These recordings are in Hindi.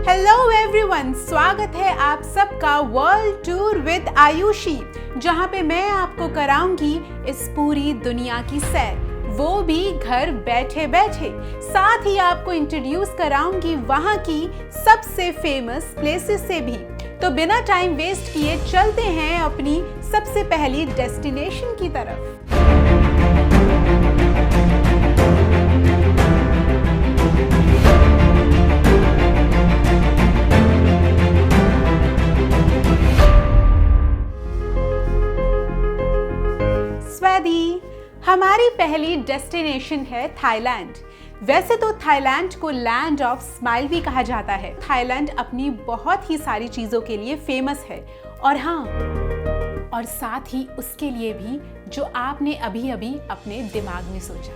हेलो एवरीवन, स्वागत है आप सबका वर्ल्ड टूर विद आयुषी, जहां पे मैं आपको कराऊंगी इस पूरी दुनिया की सैर, वो भी घर बैठे बैठे। साथ ही आपको इंट्रोड्यूस कराऊंगी वहां की सबसे फेमस प्लेसेस से भी। तो बिना टाइम वेस्ट किए चलते हैं अपनी सबसे पहली डेस्टिनेशन की तरफ। हमारी पहली डेस्टिनेशन है थाईलैंड। वैसे तो थाईलैंड को लैंड ऑफ स्माइल भी कहा जाता है। थाईलैंड अपनी बहुत ही सारी चीजों के लिए फेमस है, और हाँ, और साथ ही उसके लिए भी जो आपने अभी अभी अपने दिमाग में सोचा।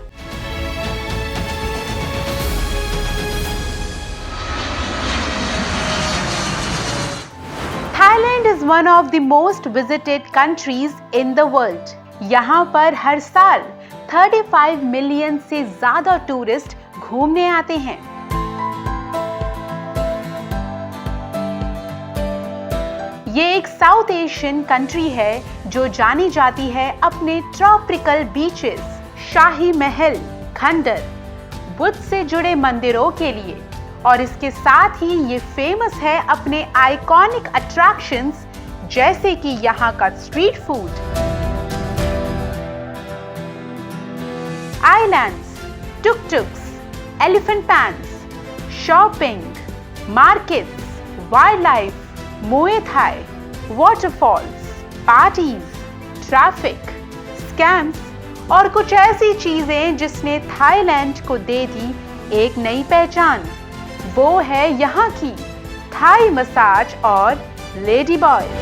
Thailand is one of the most visited countries in the world. यहाँ पर हर साल 35 मिलियन से ज्यादा टूरिस्ट घूमने आते हैं। ये एक साउथ एशियन कंट्री है जो जानी जाती है अपने ट्रॉपिकल बीचेस, शाही महल, खंडर, बुद्ध से जुड़े मंदिरों के लिए, और इसके साथ ही ये फेमस है अपने आइकॉनिक अट्रैक्शंस जैसे कि यहाँ का street food, islands, tuk tuks, elephant pants, shopping, markets, wild life, muay Thai, waterfalls, parties, traffic, scams और कुछ ऐसी चीजें जिसने थाईलैंड को दे दी एक नई पहचान। वो है यहाँ की थाई मसाज और lady boy.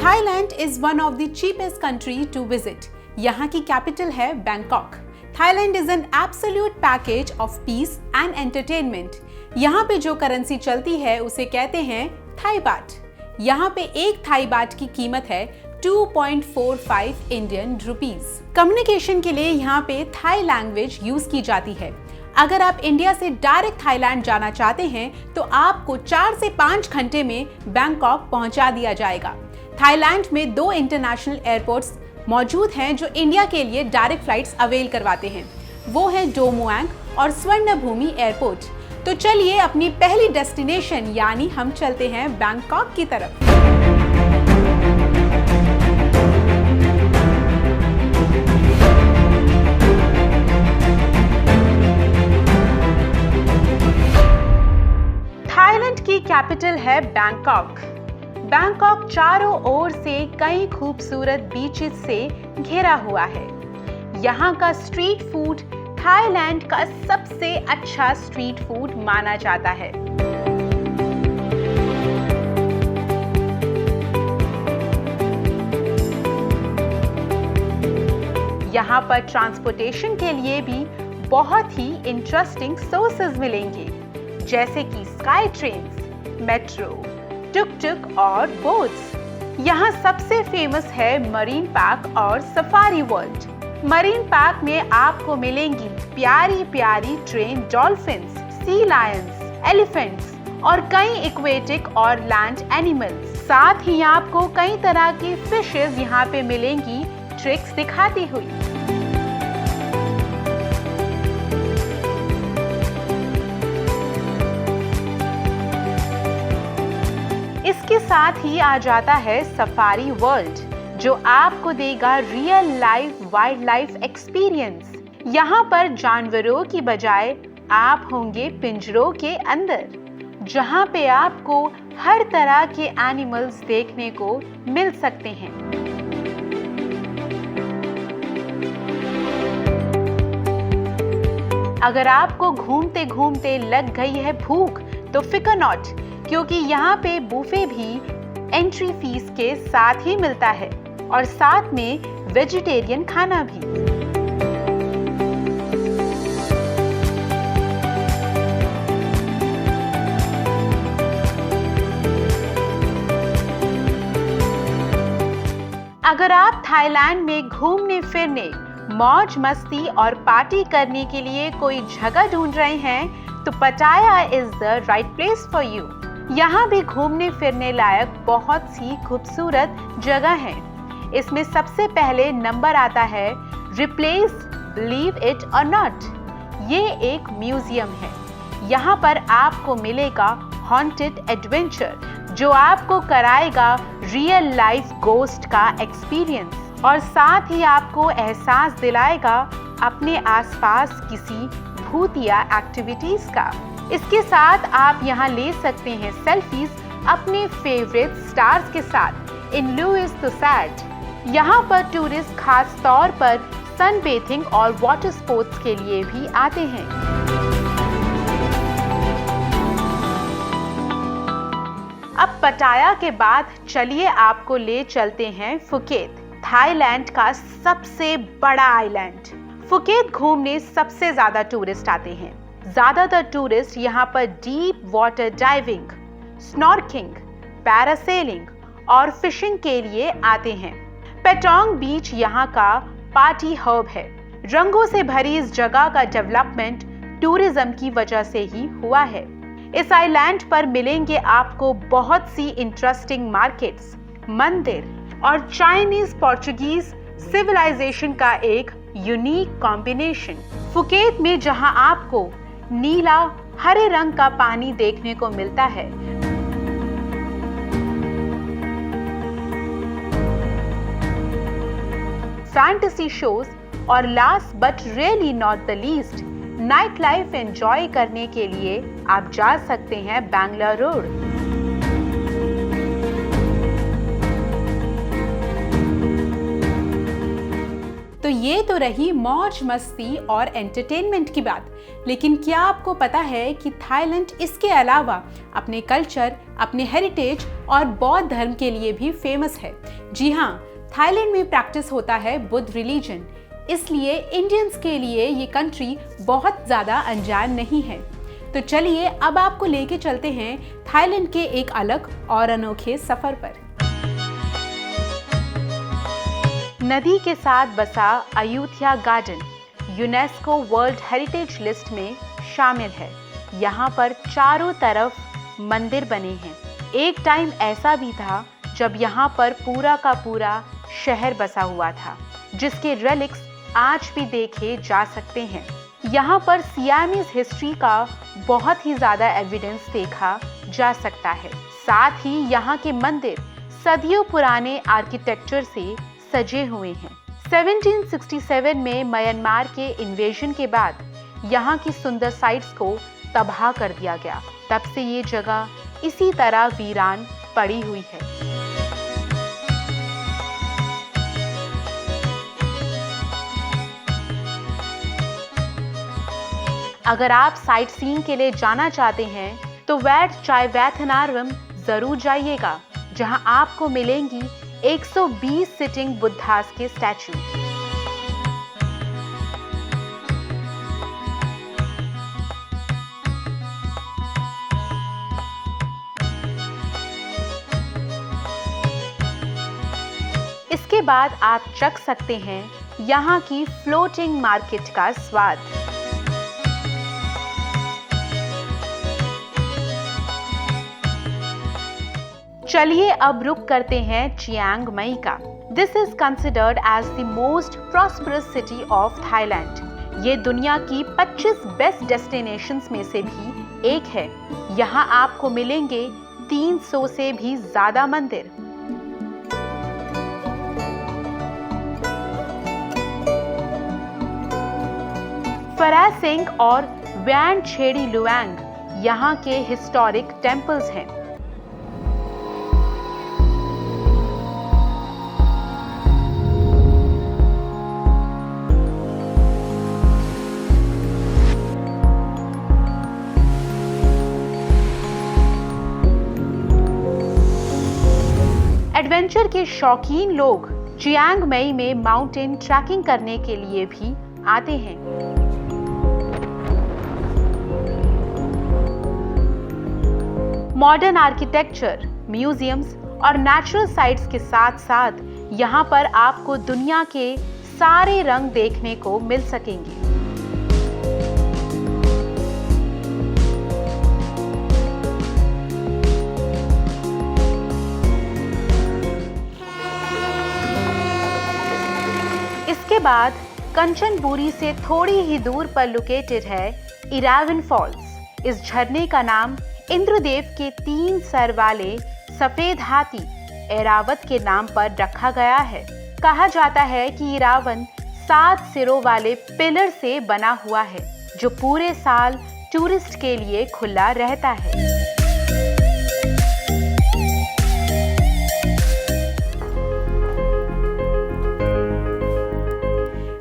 Thailand is one of the cheapest country to visit. यहाँ की कैपिटल है Bangkok. Thailand is an absolute package of peace and entertainment. यहाँ पे जो करेंसी चलती है उसे कहते हैं थाई बाट। यहाँ पे एक थाई बाट की कीमत है 2.45 इंडियन रुपीस। कम्युनिकेशन के लिए यहाँ पे थाई लैंग्वेज यूज की जाती है। अगर आप इंडिया से डायरेक्ट थाईलैंड जाना चाहते हैं तो आपको 4 से 5 घंटे में बैंकॉक पहुंचा दिया जाएगा। थाईलैंड में 2 इंटरनेशनल एयरपोर्ट्स मौजूद हैं जो इंडिया के लिए डायरेक्ट फ्लाइट्स अवेल करवाते हैं। वो है डो मुआंग और स्वर्णभूमि एयरपोर्ट। तो चलिए अपनी पहली डेस्टिनेशन यानी हम चलते हैं बैंकॉक की तरफ। थाईलैंड की कैपिटल है बैंकॉक। बैंकॉक चारों ओर से कई खूबसूरत बीचेस से घिरा हुआ है। यहाँ का स्ट्रीट फूड थाईलैंड का सबसे अच्छा स्ट्रीट फूड माना जाता है। यहाँ पर ट्रांसपोर्टेशन के लिए भी बहुत ही इंटरेस्टिंग सोर्सेज मिलेंगे, जैसे कि स्काई ट्रेन्स, मेट्रो, टुक-टुक और बोट्स। यहाँ सबसे फेमस है मरीन पार्क और सफारी वर्ल्ड। मरीन पार्क में आपको मिलेंगी प्यारी प्यारी ट्रेन डॉल्फिन्स, सी लायंस, एलिफेंट्स और कई एक्वेटिक और लैंड एनिमल्स। साथ ही आपको कई तरह की फिशेस यहाँ पे मिलेंगी ट्रिक्स दिखाती हुई। इसके साथ ही आ जाता है सफारी वर्ल्ड, जो आपको देगा real life wild life experience. यहाँ पर जानवरों की बजाय आप होंगे पिंजरों के अंदर, जहाँ पे आपको हर तरह के एनिमल्स देखने को मिल सकते हैं। अगर आपको घूमते घूमते लग गई है भूख तो फिकर नॉट, क्योंकि यहाँ पे बुफे भी एंट्री फीस के साथ ही मिलता है और साथ में वेजिटेरियन खाना भी। अगर आप थाईलैंड में घूमने फिरने, मौज मस्ती और पार्टी करने के लिए कोई जगह ढूंढ रहे हैं तो पटाया is the right place for you. यहाँ भी घूमने फिरने लायक बहुत सी खूबसूरत जगह हैं। इसमें सबसे पहले नंबर आता है रिप्लेस बिलीव इट और नॉट। ये एक म्यूजियम है। यहाँ पर आपको मिलेगा हॉन्टेड एडवेंचर, जो आपको कराएगा रियल लाइफ गोस्ट का एक्सपीरियंस और साथ ही आपको एहसास दिलाएगा अपने आसपास किसी भूतिया एक्टिविटीज का। इसके साथ आप यहाँ ले सकते हैं सेल्फीज अपने फेवरेट स्टार्स के साथ इन लुइस द सैड। यहाँ पर टूरिस्ट खास तौर पर सनबेथिंग और वाटर स्पोर्ट्स के लिए भी आते हैं। अब पटाया के बाद चलिए आपको ले चलते हैं फुकेत, थाईलैंड का सबसे बड़ा आइलैंड। फुकेत घूमने सबसे ज्यादा टूरिस्ट आते हैं। ज्यादातर टूरिस्ट यहाँ पर डीप वाटर डाइविंग, स्नॉर्किंग, पैरासेलिंग और फिशिंग के लिए आते हैं। पेटोंग बीच यहाँ का पार्टी हब है। रंगों से भरी इस जगह का डेवलपमेंट टूरिज्म की वजह से ही हुआ है। इस आइलैंड पर मिलेंगे आपको बहुत सी इंटरेस्टिंग मार्केट्स, मंदिर और चाइनीज पोर्चुगीज सिविलाइजेशन का एक यूनिक कॉम्बिनेशन। फुकेत में जहां आपको नीला हरे रंग का पानी देखने को मिलता है, फैंटेसी शोज और last but really not the least night life enjoy करने के लिए आप जा सकते हैं बैंगलोर रोड। तो ये तो रही मौज मस्ती और एंटरटेनमेंट की बात, लेकिन क्या आपको पता है कि थाईलैंड इसके अलावा अपने कल्चर, अपने हेरिटेज और बौद्ध धर्म के लिए भी फेमस है। जी हाँ, थाईलैंड में प्रैक्टिस होता है बुद्ध रिलीजन, इसलिए इंडियंस के लिए ये कंट्री बहुत ज़्यादा अनजान नहीं है। तो चलिए अब आपको लेके चलते हैं थाईलैंड के एक अलग और अनोखे सफर पर। नदी के साथ बसा Ayodhya garden UNESCO world heritage list में शामिल है। यहाँ पर चारों तरफ मंदिर बने हैं। एक टाइम ऐसा भी था जब यहाँ पर पूरा का पूरा शहर बसा हुआ था, जिसके रेलिक्स आज भी देखे जा सकते हैं। यहाँ पर सियामीज हिस्ट्री का बहुत ही ज्यादा एविडेंस देखा जा सकता है। साथ ही यहाँ के मंदिर सदियों पुराने आर्किटेक्चर से सजे हुए हैं। 1767 में म्यांमार के इन्वेजन के बाद यहाँ की सुंदर साइट्स को तबाह कर दिया गया। तब से ये जगह इसी तरह वीरान पड़ी हुई है। अगर आप साइट सीइंग के लिए जाना चाहते हैं तो वैट चायवैथनारवम जरूर जाइएगा, जहां आपको मिलेंगी 120 सिटिंग बुद्धास के स्टैचू। इसके बाद आप चख सकते हैं यहाँ की फ्लोटिंग मार्केट का स्वाद। चलिए अब रुक करते हैं चियांग माई का। This is considered as the most prosperous city of Thailand. ये दुनिया की 25 बेस्ट डेस्टिनेशंस में से भी एक है। यहाँ आपको मिलेंगे 300 से भी ज्यादा मंदिर। फरासिंग और वैन छेड़ी लुआंग यहाँ के हिस्टोरिक टेम्पल्स हैं। एडवेंचर के शौकीन लोग चियांग माई में माउंटेन ट्रैकिंग करने के लिए भी आते हैं। मॉडर्न आर्किटेक्चर, म्यूजियम्स और नेचुरल साइट्स के साथ साथ यहाँ पर आपको दुनिया के सारे रंग देखने को मिल सकेंगे। इसके बाद कंचनपुरी से थोड़ी ही दूर पर लोकेटेड है इरावन फॉल्स। इस झरने का नाम इंद्रदेव के 3 सर वाले सफेद हाथी ऐरावत के नाम पर रखा गया है। कहा जाता है कि इरावन 7 सिरों वाले पिलर से बना हुआ है जो पूरे साल टूरिस्ट के लिए खुला रहता है।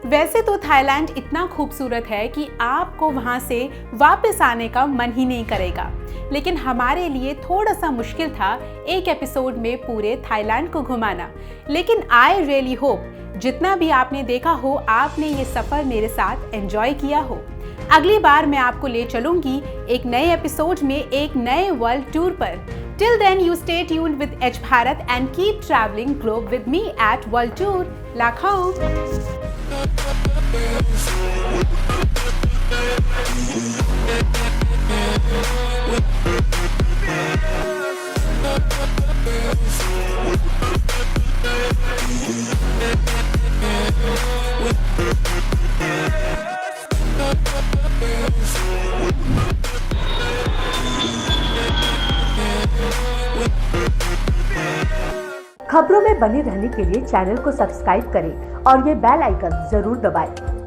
वैसे तो थाईलैंड इतना खूबसूरत है कि आपको वहाँ से वापस आने का मन ही नहीं करेगा, लेकिन हमारे लिए थोड़ा सा मुश्किल था एक एपिसोड में पूरे थाईलैंड को घुमाना। लेकिन आई रियली होप जितना भी आपने देखा हो, आपने ये सफ़र मेरे साथ एंजॉय किया हो। अगली बार मैं आपको ले चलूंगी एक नए एपिसोड में एक नए वर्ल्ड टूर पर। Till then, you stay tuned with Edge Bharat and keep traveling globe with me at World Tour. Lakhao! खबरों में बने रहने के लिए चैनल को सब्सक्राइब करें और ये बेल आइकन जरूर दबाएं।